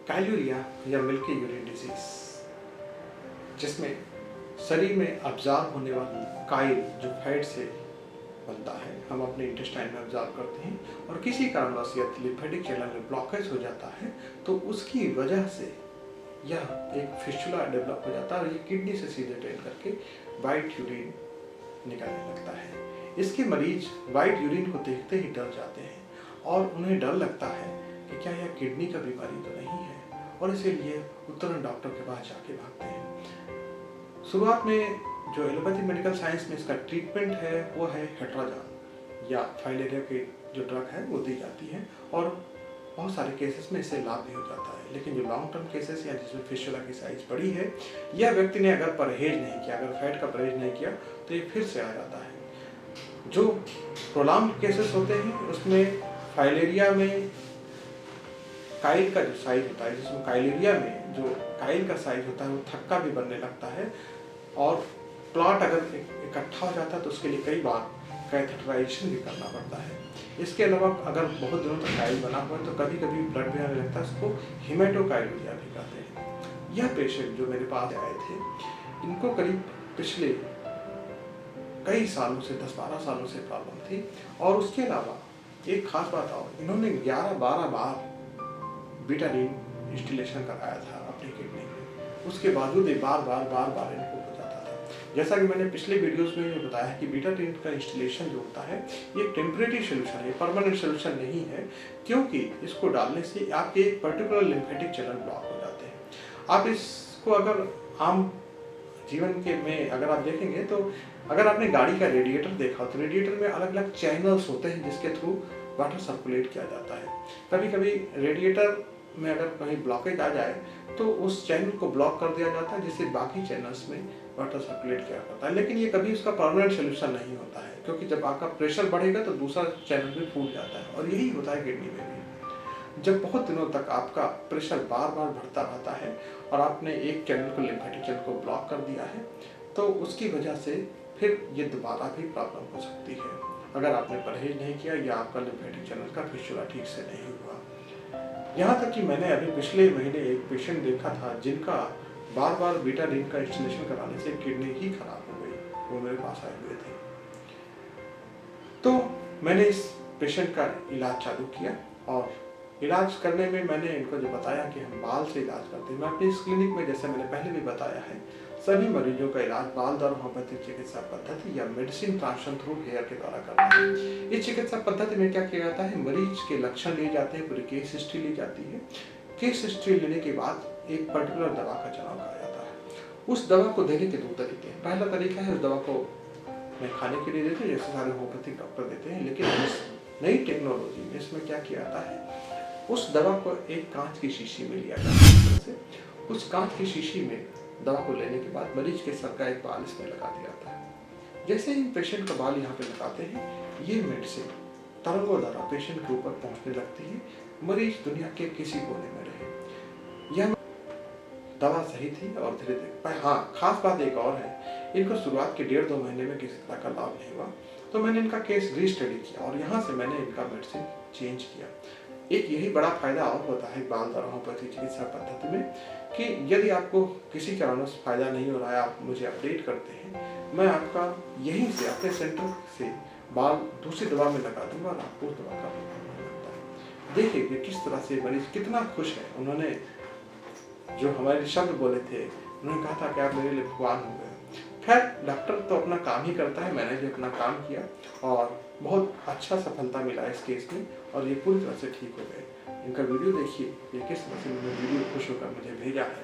काइलूरिया या milky urine disease, जिसमें शरीर में अब्जॉर्ब होने वाली काइल जो फैट से बनता है, हम अपने इंटेस्टाइन में अब्जॉर्ब करते हैं और किसी कारणवश यदि लिम्फेटिक चैनल में ब्लॉकेज हो जाता है तो उसकी वजह से यह एक फिस्टुला डेवलप हो जाता है और ये किडनी से सीधे ड्रेन करके वाइट यूरिन निकलने लगता है। इसके मरीज वाइट यूरिन को देखते ही डर जाते हैं और उन्हें डर लगता है कि क्या यह किडनी का बीमारी तो नहीं है, और इसीलिए वो तुरंत डॉक्टर के पास जाके भागते हैं। शुरुआत में जो एलोपैथी मेडिकल साइंस में इसका ट्रीटमेंट है वो है हेट्राजॉन या फाइलेरिया के जो ड्रग है वो दी जाती है और बहुत सारे केसेस में इससे लाभ भी हो जाता है। लेकिन जो लॉन्ग टर्म केसेस या जिसमें फिस्टुला की साइज बड़ी है, यह व्यक्ति ने अगर परहेज नहीं किया, अगर फैट का परहेज नहीं किया तो ये फिर से आ जाता है। जो प्रोलॉन्ग केसेस होते हैं उसमें फाइलेरिया में काइल का जो साइज होता है, जिसमें काइलेरिया में जो काइल का साइज होता है वो थक्का भी बनने लगता है और प्लॉट अगर इकट्ठा हो जाता है तो उसके लिए कई बार कैथेटराइजेशन भी करना पड़ता है। इसके अलावा अगर बहुत दिनों तक काइल बना हुआ है तो कभी कभी ब्लड भी आने लगता है, उसको हेमेटोकाइलूरिया भी कहते हैं। यह पेशेंट जो मेरे पास आए थे, इनको करीब पिछले कई सालों से 10-12 सालों से प्रॉब्लम थी और उसके अलावा एक खास बात और, इन्होंने 11-12 बार बीटाडीन इंस्टॉलेशन कराया था अपनी किडनी में, उसके बावजूद बार बार इनको हो जाता था। जैसा कि मैंने पिछले वीडियोस में बताया कि बीटाडीन का इंस्टॉलेशन जो होता है ये टेम्परेरी सोल्यूशन है, परमानेंट सोल्यूशन नहीं है, क्योंकि इसको डालने से आपके एक पर्टिकुलर लिम्फेटिक चैनल ब्लॉक हो जाते हैं। आप इसको अगर आम जीवन के में अगर आप देखेंगे तो अगर आपने गाड़ी का रेडिएटर देखा तो रेडिएटर में अलग अलग चैनल्स होते हैं जिसके थ्रू वाटर सर्कुलेट किया जाता है। कभी कभी रेडिएटर में अगर कहीं ब्लॉकेज आ जाए तो उस चैनल को ब्लॉक कर दिया जाता है जिससे बाकी चैनल्स में वाटर सर्कुलेट किया जाता है। लेकिन ये कभी उसका परमानेंट सोल्यूशन नहीं होता है, क्योंकि जब आपका प्रेशर बढ़ेगा तो दूसरा चैनल भी फूट जाता है और यही होता है किडनी में भी। जब बहुत दिनों तक आपका प्रेशर बार बार बढ़ता रहता है और आपने एक चैनल को, लिम्फेटिक चैनल को ब्लॉक कर दिया है, तो उसकी वजह से फिर ये दोबारा भी प्रॉब्लम हो सकती है अगर आपने परहेज नहीं किया या आपका लिम्फेटिक चैनल का फिस्टुला ठीक से नहीं हुआ। यहाँ तक कि मैंने अभी पिछले महीने एक पेशेंट देखा था जिनका बार बार बीटाडीन का इंस्टॉलेशन कराने से किडनी ही खराब हो गई, वो मेरे पास आए हुए थे। तो मैंने इस पेशेंट का इलाज चालू किया और इलाज करने में मैंने इनको जो बताया कि हम बाल से इलाज करते हैं। मैं अपनी इस क्लिनिक में, जैसे मैंने पहले भी बताया है, सभी मरीजों का इलाज बाल द्वारा होम्योपैथिक चिकित्सा पद्धति या मेडिसिन ट्रांसफर थ्रू हेयर के द्वारा करते हैं। इस चिकित्सा पद्धति में क्या किया जाता है, मरीज के लक्षण लिए जाते हैं, पूरी केस हिस्ट्री ली जाती है। केस हिस्ट्री लेने के बाद एक पर्टिकुलर दवा का चुनाव किया जाता है। उस दवा को देने के 2 तरीके हैं। पहला तरीका है उस दवा को मैं खाने के लिए देते हैं, जैसे सारे होम्योपैथिक डॉक्टर देते हैं, लेकिन इस नई टेक्नोलॉजी में इसमें क्या किया जाता है, उस दवा को एक कांच की शीशी में लिया जाता है। उस कांच की शीशी में दवा को लेने के बाद मरीज के सर का एक बाल इसमें लगा दिया जाता है। जैसे ही पेशेंट का बाल यहाँ पे लगाते हैं, ये मेडिसिन तरंगों द्वारा पेशेंट के ऊपर पहुंचने लगती है, मरीज दुनिया के किसी कोने में रहे। यह दवा सही थी और धीरे धीरे, हाँ खास बात एक और है, इनको शुरुआत के 1.5-2 महीने में किसी तरह का लाभ नहीं हुआ, तो मैंने इनका केस रीस्टडी किया और यहाँ से मैंने इनका मेडिसिन चेंज किया। एक यही बड़ा फायदा और होता है बाल द्वारा होम्योपैथी चिकित्सा पद्धति में कि यदि आपको किसी कारण से फायदा नहीं हो रहा है, आप मुझे अपडेट करते हैं, मैं आपका यहीं से अपने सेंटर से बाल दूसरी दवा में लगा दूंगा और आपको उस दवा का प्रभाव लगता है। देखिए कि किस तरह से मरीज कितना खुश है। उन्होंने जो हमारे शब्द बोले थे, उन्होंने कहा था कि आप मेरे लिए भगवान हो गए। खैर, डॉक्टर तो अपना काम ही करता है, मैंने भी अपना काम किया और बहुत अच्छा सफलता मिला इस केस में और ये पूरी तरह से ठीक हो गए। इनका वीडियो देखिए, ये किस तरह से उन्होंने वीडियो खुश होकर मुझे भेजा है,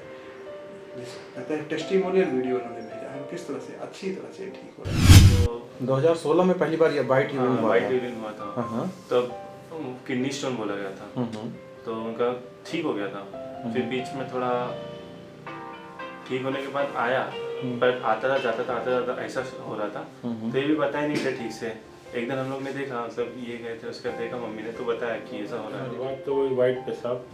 कहते हैं टेस्टिमोनियल वीडियो उन्होंने भेजा है, किस तरह से अच्छी तरह से ठीक हो रहा है। तो 2016 में पहली बार ये वाइट यूरिन हुआ था, तब किडनी स्टोन बोला गया था, तो उनका ठीक हो गया था। फिर बीच में थोड़ा ठीक होने के बाद आया, पर आता था जाता ऐसा हो रहा था, तो ये भी बताया नहीं था ठीक से। एक दिन हम लोग ने देखा, मतलब ये गए थे, उसका देखा मम्मी ने, तो बताया कि ऐसा हो रहा है। बात तो वही वाइट पेशाब,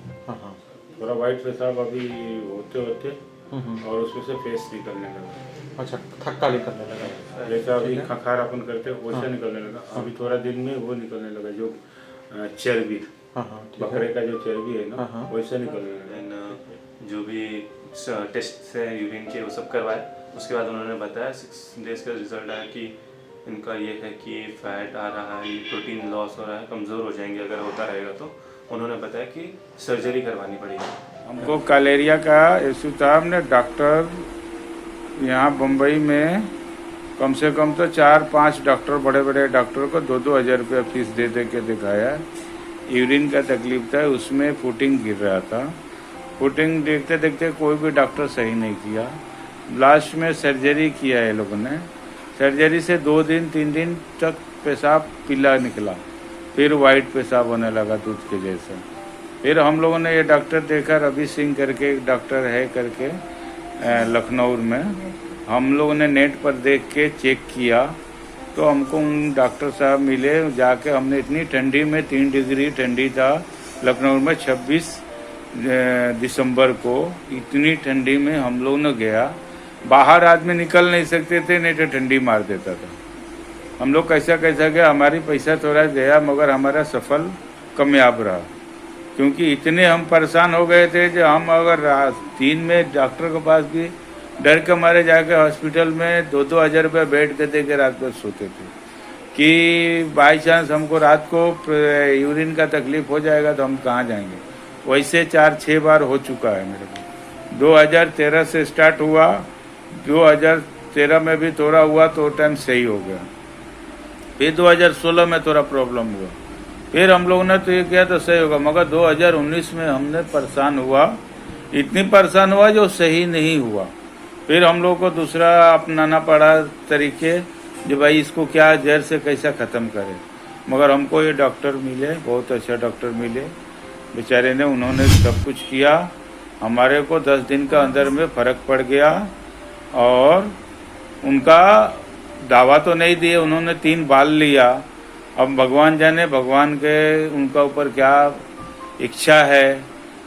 थोड़ा वाइट पेशाब अभी होते और उसमें से फेस निकलने लगा। अच्छा, थक्का निकलने लगा, जैसा अभी खखार अपन करते वैसे निकलने लगा। अभी थोड़ा दिन में वो निकलने लगा, जो चर्बी, बकरे का जो चर्बी है ना, वैसे निकलने लगा। जो भी टेस्ट से यूरिन के वो सब करवाए। उसके बाद उन्होंने बताया 6 डेज का रिजल्ट आया कि इनका ये है कि फैट आ रहा है, ये प्रोटीन लॉस हो रहा है, कमज़ोर हो जाएंगे अगर होता रहेगा तो। उन्होंने बताया कि सर्जरी करवानी पड़ेगी। हमको कलेरिया का इशू था। हमने डॉक्टर यहाँ बम्बई में कम से कम तो 4-5 डॉक्टर, बड़े बड़े डॉक्टर को 2-2 हज़ार रुपया फीस दे दे के दिखाया। यूरिन का तकलीफ था, उसमें फुटिंग गिर रहा था। फुटिंग देखते देखते कोई भी डॉक्टर सही नहीं किया। लास्ट में सर्जरी किया है लोगों ने। सर्जरी से 2 दिन 3 दिन तक पेशाब पीला निकला, फिर वाइट पेशाब होने लगा दूध के जैसा। फिर हम लोगों ने ये डॉक्टर देखा, रवि सिंह करके एक डॉक्टर है करके लखनऊ में। हम लोगों ने नेट पर देख के चेक किया तो हमको उन डॉक्टर साहब मिले। जाके हमने इतनी ठंडी में, 3 डिग्री ठंडी था लखनऊ में 26 दिसंबर को, इतनी ठंडी में हम लोग ने गया। बाहर आदमी निकल नहीं सकते थे, नहीं तो ठंडी मार देता था। हम लोग कैसा गया, हमारी पैसा थोड़ा गया मगर हमारा सफल कामयाब रहा, क्योंकि इतने हम परेशान हो गए थे जो हम अगर रात 3 में डॉक्टर के पास भी डर के मारे जाके हॉस्पिटल में 2-2 हज़ार रुपये बेड के दे के रात भर सोते थे कि बाई चांस हमको रात को यूरिन का तकलीफ हो जाएगा तो हम कहाँ जाएंगे। वैसे 4-6 बार हो चुका है मेरे को। 2013 से स्टार्ट हुआ, 2013 में भी थोड़ा हुआ तो टाइम सही हो गया। फिर 2016 में थोड़ा प्रॉब्लम हुआ, फिर हम लोगों ने तो ये किया तो सही होगा, मगर 2019 में हमने परेशान हुआ, इतनी परेशान हुआ जो सही नहीं हुआ। फिर हम लोग को दूसरा अपनाना पड़ा तरीके, जो भाई इसको क्या जड़ से कैसा ख़त्म करें। मगर हमको ये डॉक्टर मिले, बहुत अच्छा डॉक्टर मिले बेचारे ने, उन्होंने सब कुछ किया। हमारे को 10 दिन का अंदर में फ़र्क पड़ गया और उनका दावा तो नहीं दिए, उन्होंने 3 बाल लिया। अब भगवान जाने भगवान के उनका ऊपर क्या इच्छा है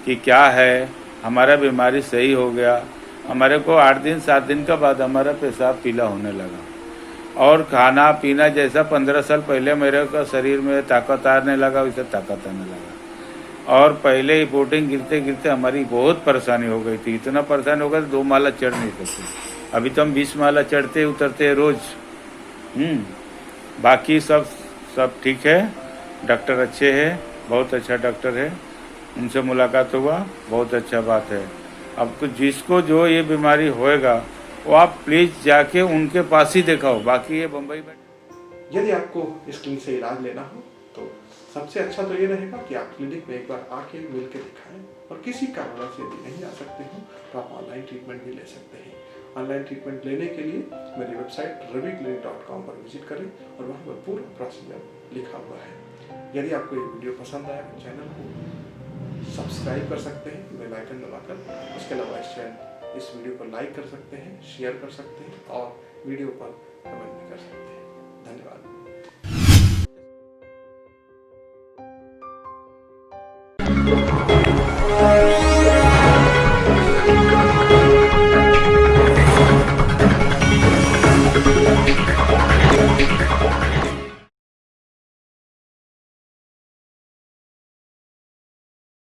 कि क्या है। हमारा बीमारी सही हो गया। हमारे को 8 दिन 7 दिन का बाद हमारा पेशाब पीला होने लगा और खाना पीना जैसा 15 साल पहले मेरे का शरीर में ताकत आने लगा वैसे ताकत आने लगा। और पहले ही बोटिंग गिरते गिरते हमारी बहुत परेशानी हो गई थी, इतना परेशान हो गया 2 माला चढ़ नहीं सकते। अभी तो हम 20 माला चढ़ते उतरते रोज। बाकी सब ठीक है, डॉक्टर अच्छे हैं, बहुत अच्छा डॉक्टर है, उनसे मुलाकात हुआ, बहुत अच्छा बात है। अब तो जिसको जो ये बीमारी होएगा वो आप प्लीज़ जाके उनके पास ही दिखाओ, बाकी ये बम्बई में। यदि आपको इस क्लिनिक से इलाज लेना हो तो सबसे अच्छा तो ये रहेगा कि आप क्लिनिक में एक बार आके मिल के दिखाएं, और किसी कारणवश से यदि नहीं आ सकते हो तो आप ऑनलाइन ट्रीटमेंट भी ले सकते हैं। ऑनलाइन ट्रीटमेंट लेने के लिए मेरी वेबसाइट raviclinic.com पर विजिट करें और वहाँ पर पूरा प्रोसीजर लिखा हुआ है। यदि आपको ये वीडियो पसंद आया तो चैनल को सब्सक्राइब कर सकते हैं बेल आइकन दबाकर। उसके अलावा इस वीडियो को लाइक कर सकते हैं, शेयर कर सकते हैं और वीडियो पर कमेंट भी कर सकते हैं। धन्यवाद।